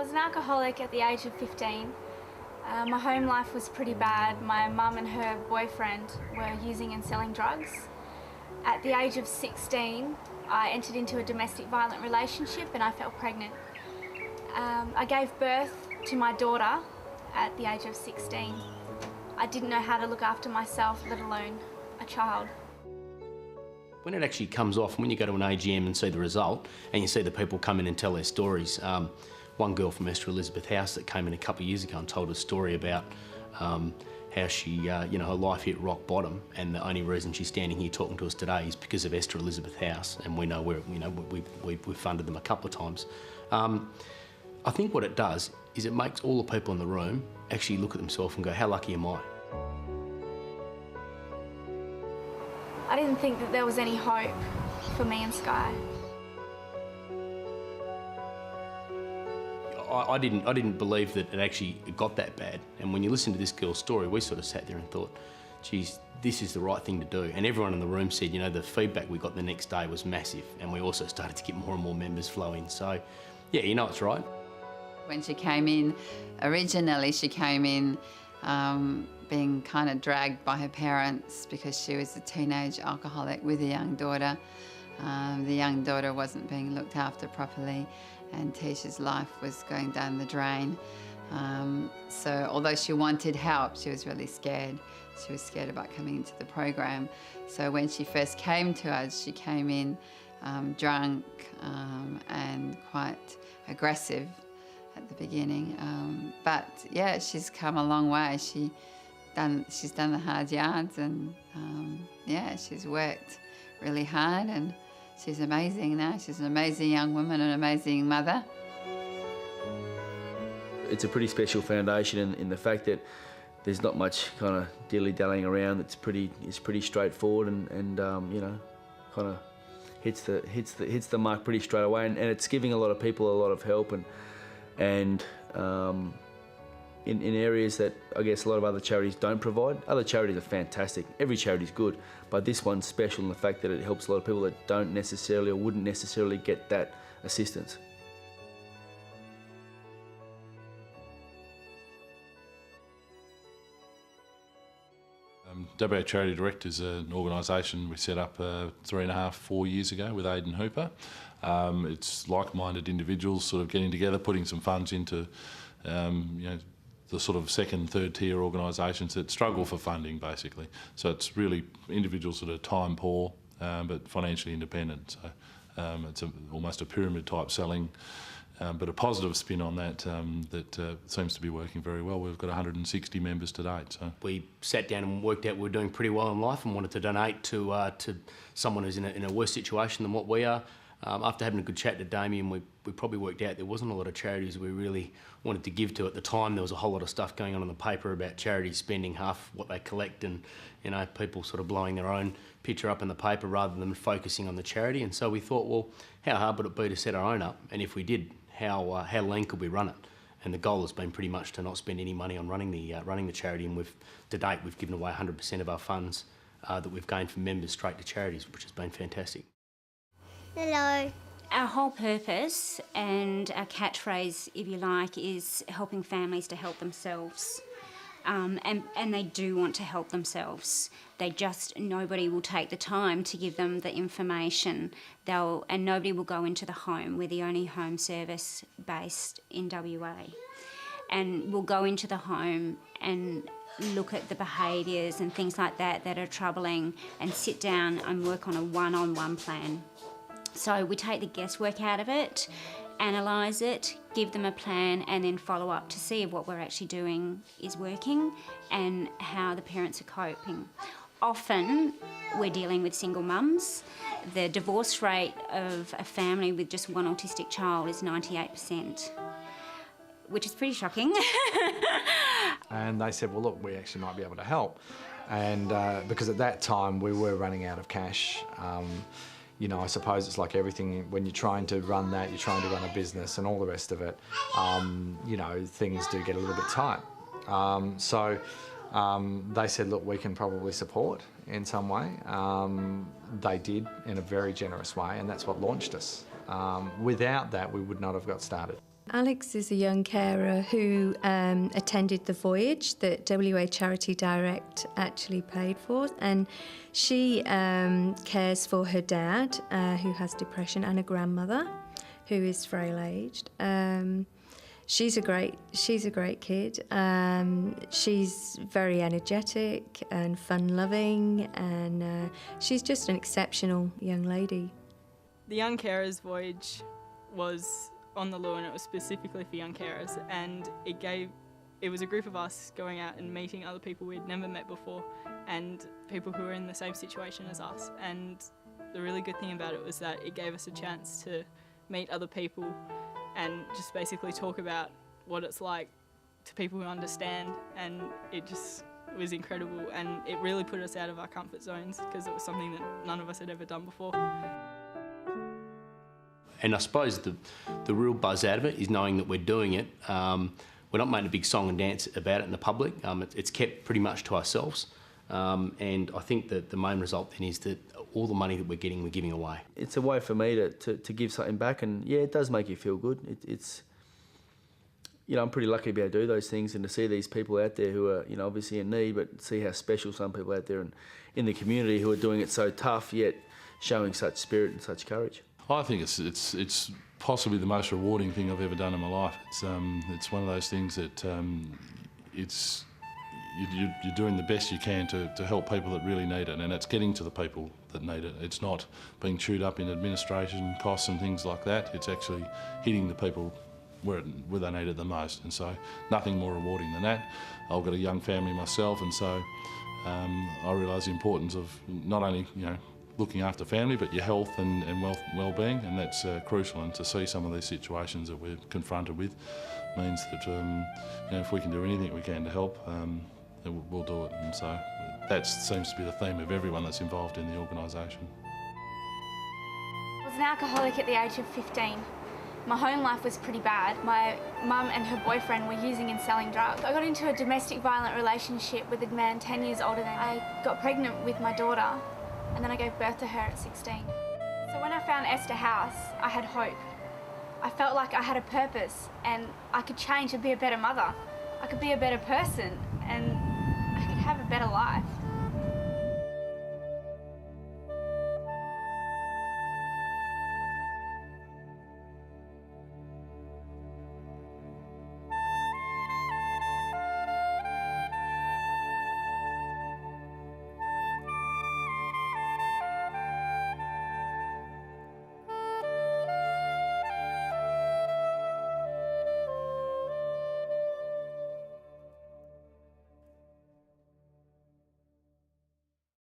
was an alcoholic at the age of 15. My home life was pretty bad. My mum and her boyfriend were using and selling drugs. At the age of 16, I entered into a domestic violent relationship and I fell pregnant. I gave birth to my daughter at the age of 16. I didn't know how to look after myself, let alone a child. When it actually comes off, when you go to an AGM and see the result, and you see the people come in and tell their stories, one girl from Esther Elizabeth House that came in a couple of years ago and told a story about how she, her life hit rock bottom, and the only reason she's standing here talking to us today is because of Esther Elizabeth House, and we know we've funded them a couple of times. I think what it does is it makes all the people in the room actually look at themselves and go, how lucky am I? I didn't think that there was any hope for me and Sky. I didn't believe that it actually got that bad. And when you listen to this girl's story, we sort of sat there and thought, geez, this is the right thing to do. And everyone in the room said, the feedback we got the next day was massive. And we also started to get more and more members flow in. So, yeah, it's right. When she came in, originally she came in being kind of dragged by her parents because she was a teenage alcoholic with a young daughter. The young daughter wasn't being looked after properly, and Tisha's life was going down the drain. So although she wanted help, she was really scared. She was scared about coming into the program. So when she first came to us, she came in drunk and quite aggressive at the beginning. But yeah, she's come a long way. She's done the hard yards, and yeah, she's worked really hard, and she's amazing now. She's an amazing young woman, an amazing mother. It's a pretty special foundation in the fact that there's not much kind of dilly-dallying around. It's pretty straightforward, and kind of hits the mark pretty straight away, and it's giving a lot of people a lot of help, and in areas that I guess a lot of other charities don't provide. Other charities are fantastic. Every charity's good, but this one's special in the fact that it helps a lot of people that don't necessarily or wouldn't necessarily get that assistance. WA Charity Direct is an organisation we set up 3.5, 4 years ago with Aidan Hooper. It's like-minded individuals sort of getting together, putting some funds into the sort of second, third tier organisations that struggle for funding, basically. So it's really individuals that are time poor but financially independent. So it's almost a pyramid type selling, but a positive spin on that that seems to be working very well. We've got 160 members to date. So we sat down and worked out we were doing pretty well in life and wanted to donate to someone who's in a worse situation than what we are. After having a good chat to Damien, we probably worked out there wasn't a lot of charities we really wanted to give to at the time. There was a whole lot of stuff going on in the paper about charities spending half what they collect, and people sort of blowing their own picture up in the paper rather than focusing on the charity. And so we thought, well, how hard would it be to set our own up? And if we did, how lean could we run it? And the goal has been pretty much to not spend any money on running the charity. And to date we've given away 100% of our funds that we've gained from members straight to charities, which has been fantastic. Hello. Our whole purpose and our catchphrase, if you like, is helping families to help themselves. And they do want to help themselves. Nobody will take the time to give them the information. And nobody will go into the home. We're the only home service based in WA. And we'll go into the home and look at the behaviours and things like that are troubling, and sit down and work on a one-on-one plan. So we take the guesswork out of it, analyse it, give them a plan, and then follow up to see if what we're actually doing is working and how the parents are coping. Often we're dealing with single mums. The divorce rate of a family with just one autistic child is 98%, which is pretty shocking. And they said, well, look, we actually might be able to help. And because at that time we were running out of cash. I suppose it's like everything, when you're trying to run that, you're trying to run a business and all the rest of it, things do get a little bit tight. So they said, look, we can probably support in some way. They did in a very generous way, and that's what launched us. Without that, we would not have got started. Alex is a young carer who attended the voyage that WA Charity Direct actually paid for, and she cares for her dad who has depression and a grandmother who is frail-aged. She's a great kid. She's very energetic and fun-loving, and she's just an exceptional young lady. The Young Carers Voyage was on the Lure, and it was specifically for young carers, and it was a group of us going out and meeting other people we'd never met before, and people who were in the same situation as us. And the really good thing about it was that it gave us a chance to meet other people and just basically talk about what it's like to people who understand, and it was incredible, and it really put us out of our comfort zones because it was something that none of us had ever done before. And I suppose the real buzz out of it is knowing that we're doing it. We're not making a big song and dance about it in the public. It's kept pretty much to ourselves. And I think that the main result then is that all the money that we're giving away. It's a way for me to give something back, and yeah, it does make you feel good. It's you know, I'm pretty lucky to be able to do those things and to see these people out there who are, you know, obviously in need, but see how special some people out there in the community who are doing it so tough yet showing such spirit and such courage. I think it's possibly the most rewarding thing I've ever done in my life. It's one of those things that you're doing the best you can to help people that really need it, and it's getting to the people that need it. It's not being chewed up in administration costs and things like that. It's actually hitting the people where they need it the most, and so nothing more rewarding than that. I've got a young family myself, and so I realise the importance of not only, you know, looking after family, but your health and well-being, and that's crucial. And to see some of these situations that we're confronted with means that you know, if we can do anything we can to help, then we'll do it. And so that seems to be the theme of everyone that's involved in the organisation. I was an alcoholic at the age of 15. My home life was pretty bad. My mum and her boyfriend were using and selling drugs. I got into a domestic violent relationship with a man 10 years older than me. I got pregnant with my daughter, and then I gave birth to her at 16. So when I found Esther House, I had hope. I felt like I had a purpose, and I could change and be a better mother. I could be a better person, and I could have a better life.